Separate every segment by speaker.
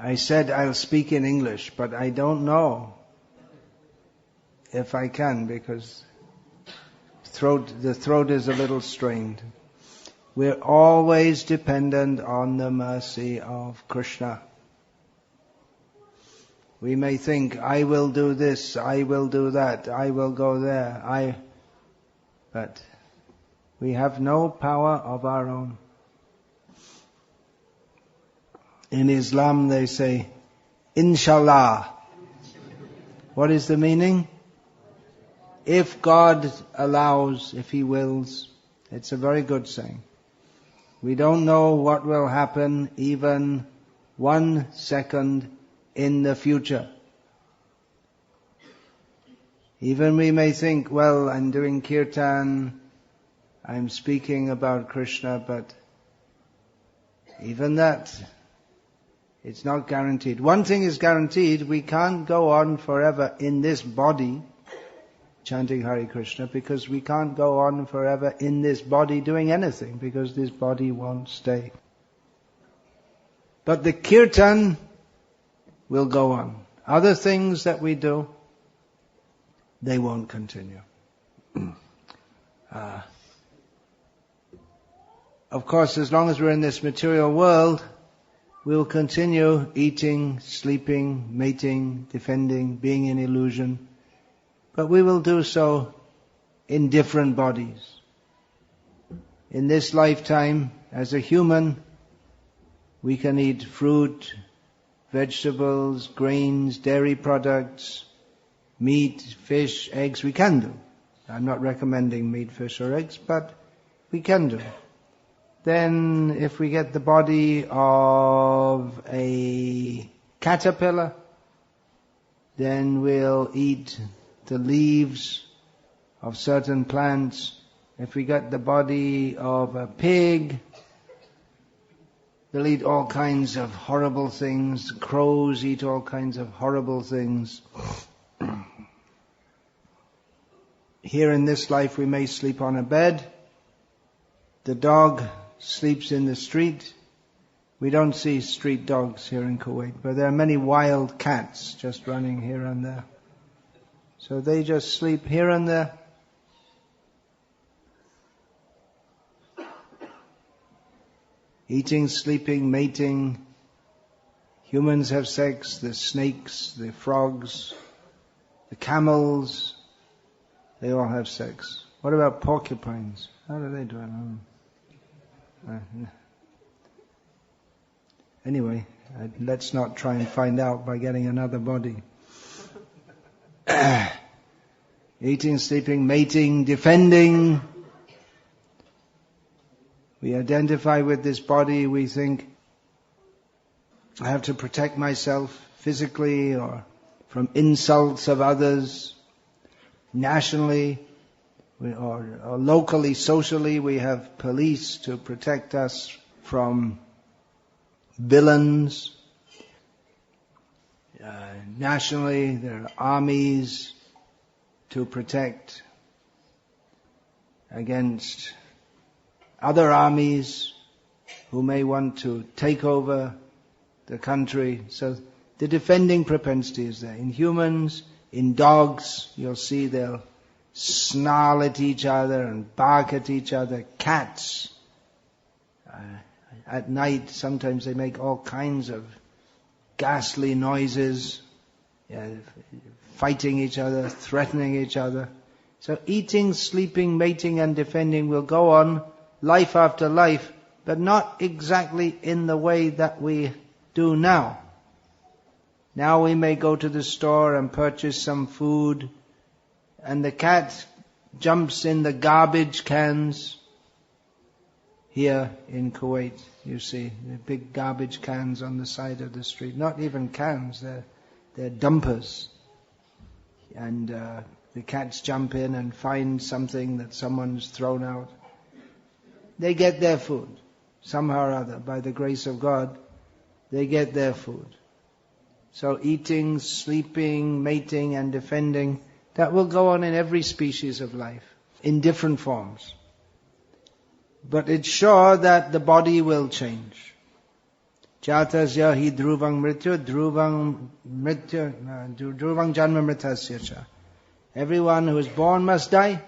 Speaker 1: I said I'll speak in English, but I don't know if I can because the throat is a little strained. We're always dependent on the mercy of Krishna. We may think, I will do this, I will do that, I will go there, but we have no power of our own. In Islam they say, Inshallah. What is the meaning? If God allows, if He wills. It's a very good saying. We don't know what will happen even 1 second in the future. Even we may think, well, I'm doing kirtan, I'm speaking about Krishna, but even that, it's not guaranteed. One thing is guaranteed, we can't go on forever in this body chanting Hare Krishna, because we can't go on forever in this body doing anything, because this body won't stay. But the kirtan will go on. Other things that we do, they won't continue. Of course, as long as we're in this material world, we'll continue eating, sleeping, mating, defending, being in illusion. But we will do so in different bodies. In this lifetime, as a human, we can eat fruit, vegetables, grains, dairy products, meat, fish, eggs. We can do. I'm not recommending meat, fish or eggs, but we can do. Then if we get the body of a caterpillar, then we'll eat the leaves of certain plants. If we get the body of a pig, they'll eat all kinds of horrible things. Crows eat all kinds of horrible things. Here in this life we may sleep on a bed. The dog sleeps in the street. We don't see street dogs here in Kuwait, but there are many wild cats just running here and there. So they just sleep here and there. Eating, sleeping, mating. Humans have sex, the snakes, the frogs, the camels, they all have sex. What about porcupines? How do they do it? Anyway, let's not try and find out by getting another body. Eating, sleeping, mating, defending. We identify with this body, we think, I have to protect myself physically or from insults of others. Nationally or locally, socially, we have police to protect us from villains. Nationally, there are armies to protect against other armies who may want to take over the country. So the defending propensity is there. In humans, in dogs, you'll see they'll snarl at each other and bark at each other. Cats, at night, sometimes they make all kinds of ghastly noises, fighting each other, threatening each other. So eating, sleeping, mating and defending will go on life after life, but not exactly in the way that we do now. Now we may go to the store and purchase some food, and the cat jumps in the garbage cans. Here in Kuwait, you see the big garbage cans on the side of the street. Not even cans, they're dumpers. And the cats jump in and find something that someone's thrown out. They get their food. Somehow or other, by the grace of God, they get their food. So eating, sleeping, mating and defending, that will go on in every species of life, in different forms. But it's sure that the body will change. Jatasya hi dhruvang mrityu, druvang janma mritasya cha. Everyone who is born must die.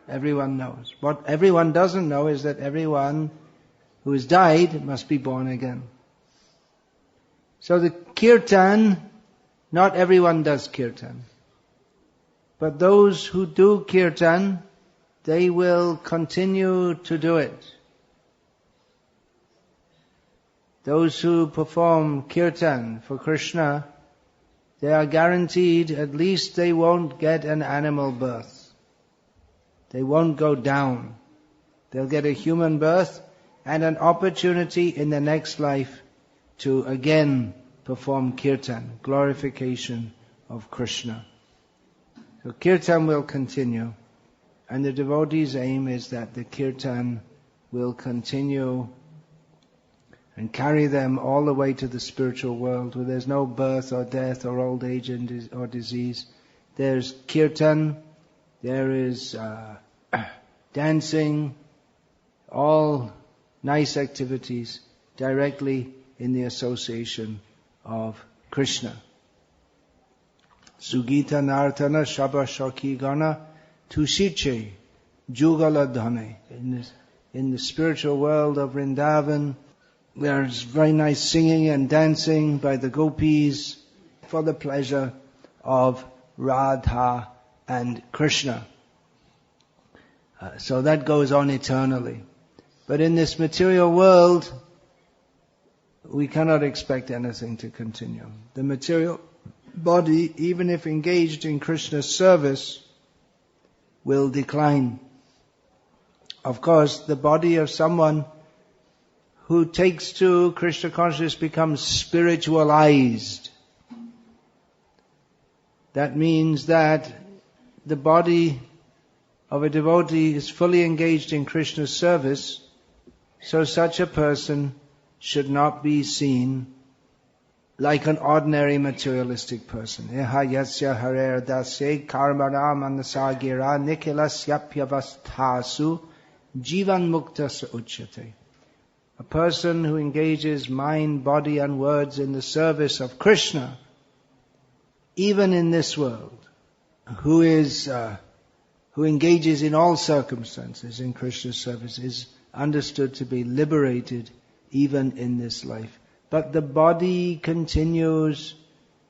Speaker 1: Everyone knows. What everyone doesn't know is that everyone who has died must be born again. So the kirtan, not everyone does kirtan. But those who do kirtan, they will continue to do it. Those who perform kirtan for Krishna, they are guaranteed at least they won't get an animal birth. They won't go down. They'll get a human birth and an opportunity in the next life to again perform kirtan, glorification of Krishna. So kirtan will continue, and the devotee's aim is that the kirtan will continue and carry them all the way to the spiritual world where there's no birth or death or old age or disease. There's kirtan, there is dancing, all nice activities directly in the association of Krishna. Sugita nartana shabha shaki gana tushiche jugala dhane. In the spiritual world of Vrindavan, there's very nice singing and dancing by the gopis for the pleasure of Radha and Krishna. So that goes on eternally. But in this material world, we cannot expect anything to continue. The material body, even if engaged in Krishna's service, will decline. Of course, the body of someone who takes to Krishna consciousness becomes spiritualized. That means that the body of a devotee is fully engaged in Krishna's service, so such a person should not be seen like an ordinary materialistic person. Eha yasya harer dasye karmana manasagira nikilasyapyavasthasu jivan muktas uchyate. A person who engages mind, body and words in the service of Krishna, even in this world, who engages in all circumstances in Krishna's service, is understood to be liberated even in this life. But the body continues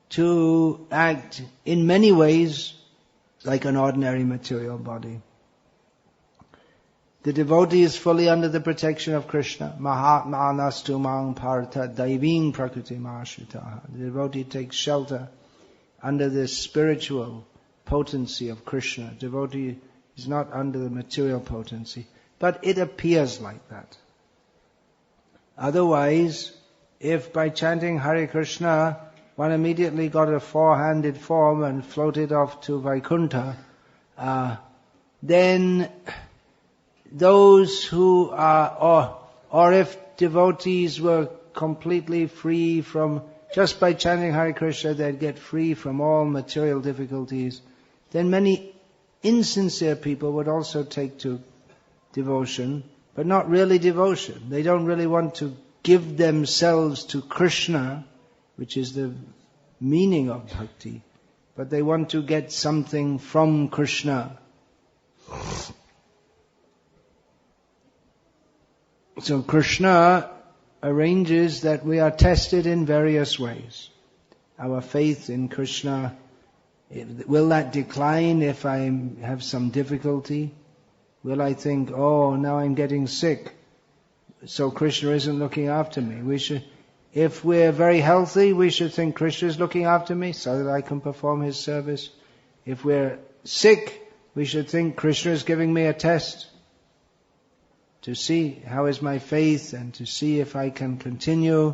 Speaker 1: to act in many ways like an ordinary material body. The devotee is fully under the protection of Krishna. Mahatma anastumang partha daiving prakriti mahashritaha. The devotee takes shelter under the spiritual potency of Krishna. Devotee is not under the material potency. But it appears like that. Otherwise, if by chanting Hare Krishna, one immediately got a four-handed form and floated off to Vaikuntha, then those who are, or if devotees were completely free from, just by chanting Hare Krishna, they'd get free from all material difficulties, then many insincere people would also take to devotion, but not really devotion. They don't really want to give themselves to Krishna, which is the meaning of bhakti, but they want to get something from Krishna. So Krishna arranges that we are tested in various ways. Our faith in Krishna, will that decline if I have some difficulty? Will I think, oh, now I'm getting sick, so Krishna isn't looking after me? If we're very healthy, we should think Krishna is looking after me so that I can perform His service. If we're sick, we should think Krishna is giving me a test to see how is my faith and to see if I can continue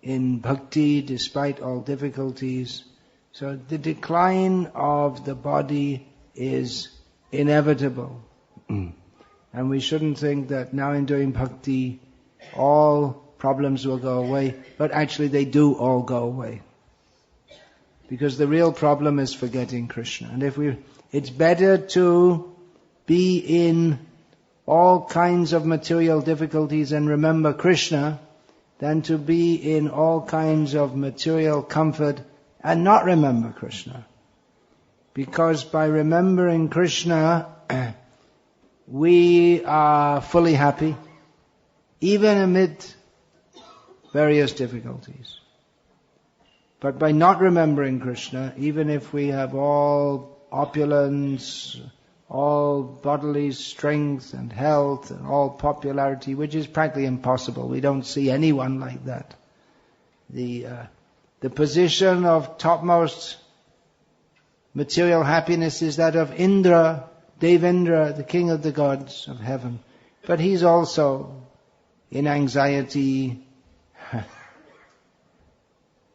Speaker 1: in bhakti despite all difficulties. So the decline of the body is inevitable. And we shouldn't think that now in doing bhakti, all problems will go away. But actually they do all go away. Because the real problem is forgetting Krishna. And it's better to be in all kinds of material difficulties and remember Krishna than to be in all kinds of material comfort and not remember Krishna. Because by remembering Krishna, we are fully happy, even amid various difficulties. But by not remembering Krishna, even if we have all opulence, all bodily strength and health and all popularity, which is practically impossible. We don't see anyone like that. The position of topmost material happiness is that of Indra, Devendra, the king of the gods of heaven. But he's also in anxiety.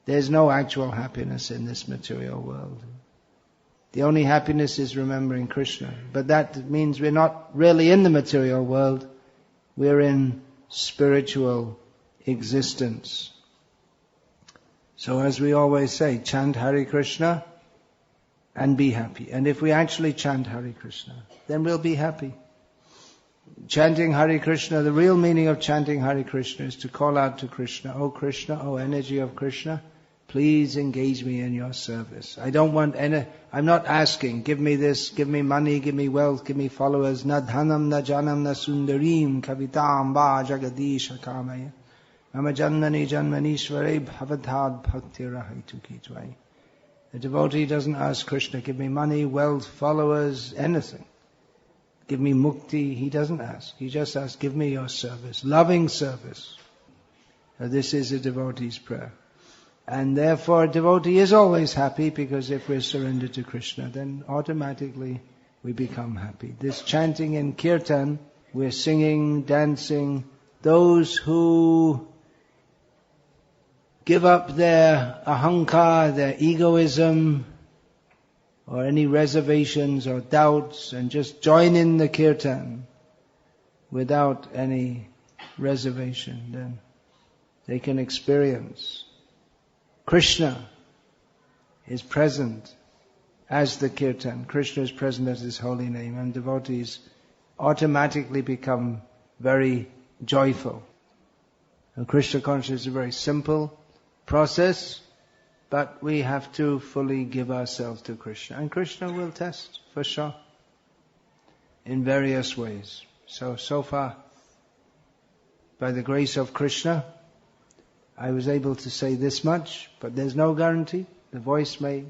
Speaker 1: There's no actual happiness in this material world. The only happiness is remembering Krishna. But that means we're not really in the material world. We're in spiritual existence. So as we always say, chant Hare Krishna and be happy. And if we actually chant Hare Krishna, then we'll be happy. Chanting Hare Krishna, the real meaning of chanting Hare Krishna is to call out to Krishna, "Oh Krishna, oh energy of Krishna, please engage me in your service. I don't want I'm not asking, give me this, give me money, give me wealth, give me followers. Na dhanam, na janam, na sundarim, kavitam, va jagadisha kamaya. Mama jannani janmanishvare bhavadhad bhakti rahaitu kitvai." The devotee doesn't ask Krishna, give me money, wealth, followers, anything. Give me mukti. He doesn't ask. He just asks, give me your service, loving service. Now, this is a devotee's prayer. And therefore a devotee is always happy, because if we're surrendered to Krishna, then automatically we become happy. This chanting in kirtan, we're singing, dancing. Those who give up their ahankar, their egoism, or any reservations or doubts, and just join in the kirtan without any reservation, then they can experience Krishna is present as the kirtan. Krishna is present as His holy name, and devotees automatically become very joyful. And Krishna consciousness is a very simple process, but we have to fully give ourselves to Krishna. And Krishna will test, for sure, in various ways. So far, by the grace of Krishna, I was able to say this much, but there's no guarantee. The voice may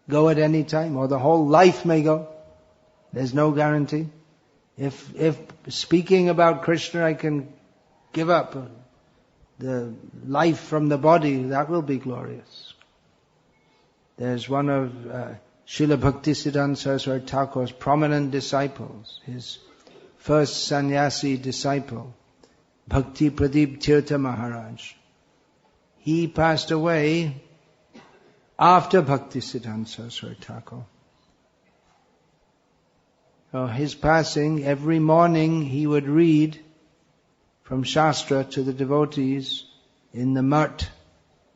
Speaker 1: go at any time, or the whole life may go. There's no guarantee. If speaking about Krishna I can give up the life from the body, that will be glorious. There's one of Srila Bhaktisiddhanta Saraswati Thakur's prominent disciples, his first sannyasi disciple, Bhakti Pradeep Tirtha Maharaj. He passed away after Bhaktisiddhanta Saraswati Thakur. So his passing, every morning he would read from Shastra to the devotees in the Mutt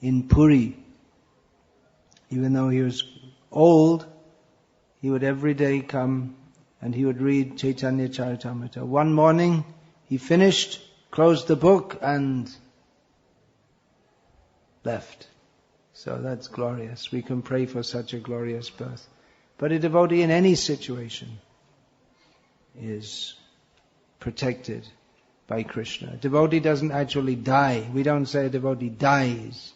Speaker 1: in Puri. Even though he was old, he would every day come and he would read Chaitanya Charitamrita. One morning he finished, closed the book and left. So that's glorious. We can pray for such a glorious birth. But a devotee in any situation is protected by Krishna. A devotee doesn't actually die. We don't say a devotee dies.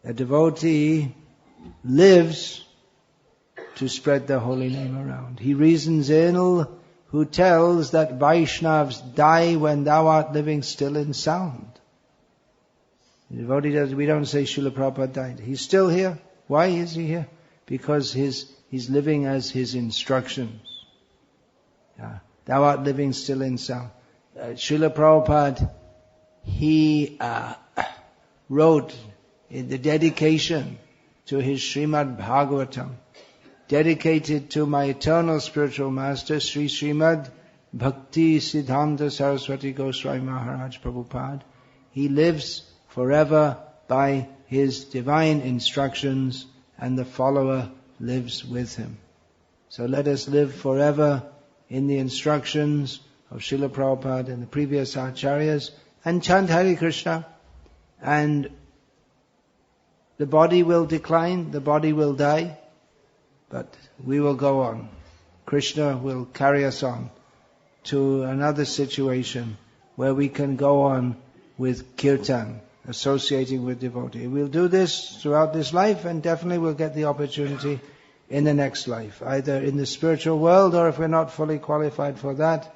Speaker 1: A devotee lives to spread the holy name around. He reasons ill who tells that Vaishnavas die when thou art living still in sound. The devotee does. We don't say Srila Prabhupada died. He's still here. Why is he here? Because he's living as his instructions. Thou art living still in sound. Srila Prabhupada, he wrote in the dedication to his Srimad Bhagavatam, dedicated to my eternal spiritual master, Sri Srimad Bhakti Siddhanta Saraswati Goswami Maharaj Prabhupada. He lives forever by his divine instructions, and the follower lives with him. So let us live forever in the instructions of Srila Prabhupada and the previous acharyas, and chant Hare Krishna, and the body will decline, the body will die, but we will go on. Krishna will carry us on to another situation where we can go on with kirtan, associating with devotee. We'll do this throughout this life, and definitely we'll get the opportunity in the next life, either in the spiritual world, or if we're not fully qualified for that,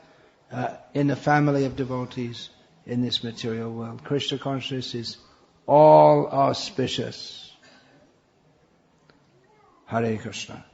Speaker 1: in a family of devotees in this material world. Krishna consciousness is all auspicious. Hare Krishna.